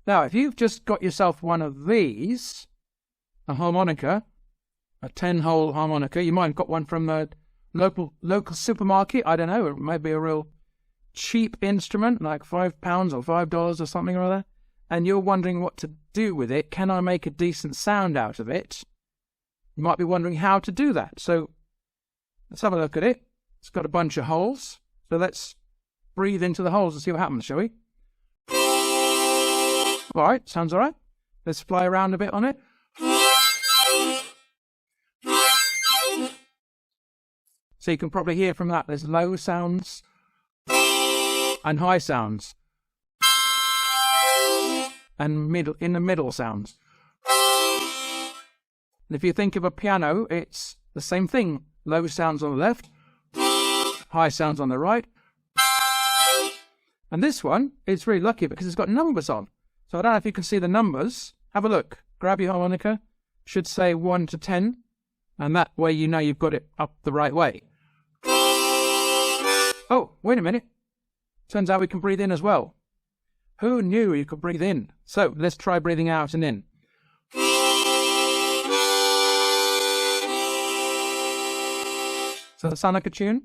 Now, if you've just got yourself one of these, a harmonica, a 10-hole harmonica, you might have got one from a local supermarket, I don't know, it might be a real cheap instrument, like £5 or $5 or something or other, and you're wondering what to do with it. Can I make a decent sound out of it? You might be wondering how to do that. So let's have a look at it. It's got a bunch of holes. So let's breathe into the holes and see what happens, shall we? All right, sounds all right. Let's fly around a bit on it. So you can probably hear from that there's low sounds and high sounds and in the middle sounds. And if you think of a piano, it's the same thing. Low sounds on the left, high sounds on the right. And this one is really lucky because it's got numbers on. So I don't know if you can see the numbers. Have a look. Grab your harmonica. Should say 1 to 10. And that way you know you've got it up the right way. Oh, wait a minute. Turns out we can breathe in as well. Who knew you could breathe in? So let's try breathing out and in. Does that sound like a tune?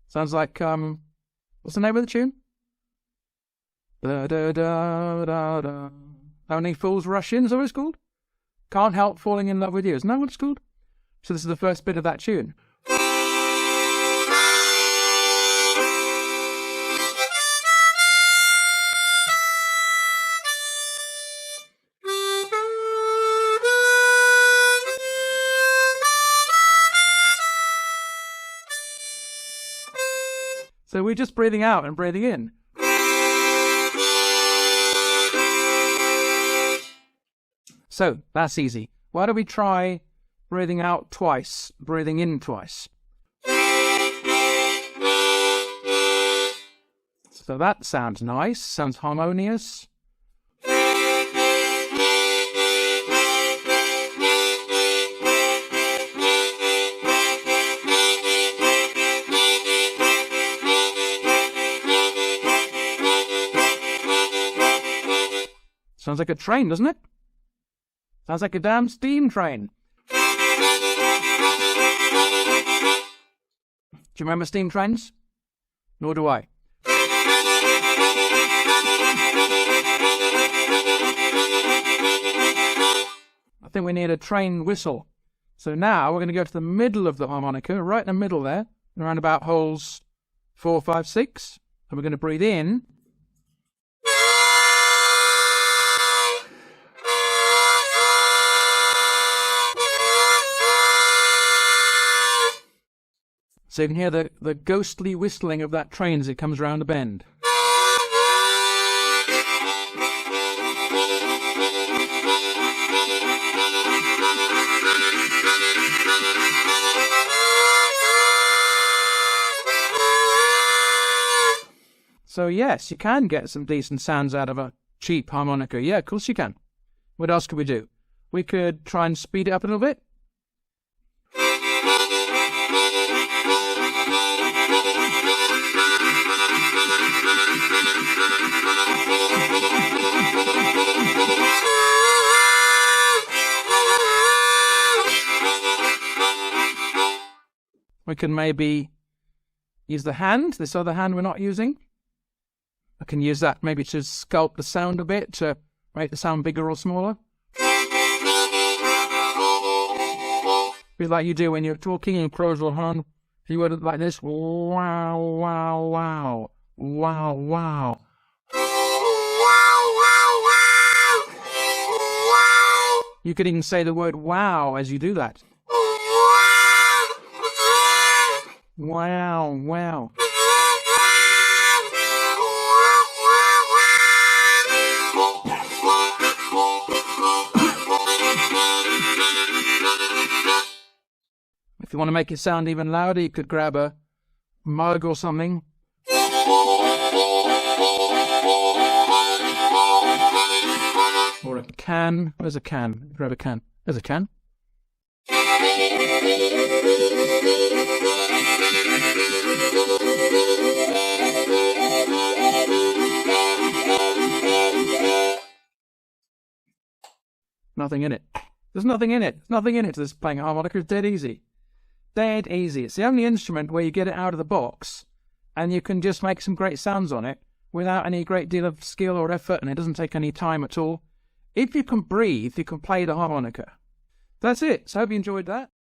Sounds like, what's the name of the tune? Da da da da da. Only Fools Rush In, is that what it's called? Can't Help Falling in Love with You, isn't that what it's called? So this is the first bit of that tune. So we're just breathing out and breathing in. So that's easy. Why don't we try breathing out twice, breathing in twice? So that sounds nice, sounds harmonious. Sounds like a train, doesn't it? Sounds like a damn steam train. Do you remember steam trains? Nor do I. I think we need a train whistle. So now we're going to go to the middle of the harmonica, right in the middle there, around about holes 4, 5, 6. And we're going to breathe in. So you can hear the ghostly whistling of that train as it comes round a bend. So yes, you can get some decent sounds out of a cheap harmonica. Yeah, of course you can. What else could we do? We could try and speed it up a little bit. We can maybe use the hand, this other hand we're not using. I can use that maybe to sculpt the sound a bit, to make the sound bigger or smaller. Be like you do when you're talking and close your hand. You would like this. Wow, wow, wow. Wow, wow. You could even say the word wow as you do that. Wow, wow. If you want to make it sound even louder, you could grab a mug or something. Or a can. Where's a can? Grab a can. There's a can. Nothing in it. There's nothing in it. There's nothing in it to this playing a harmonica. It's dead easy. Dead easy. It's the only instrument where you get it out of the box and you can just make some great sounds on it without any great deal of skill or effort, and it doesn't take any time at all. If you can breathe, you can play the harmonica. That's it. So I hope you enjoyed that.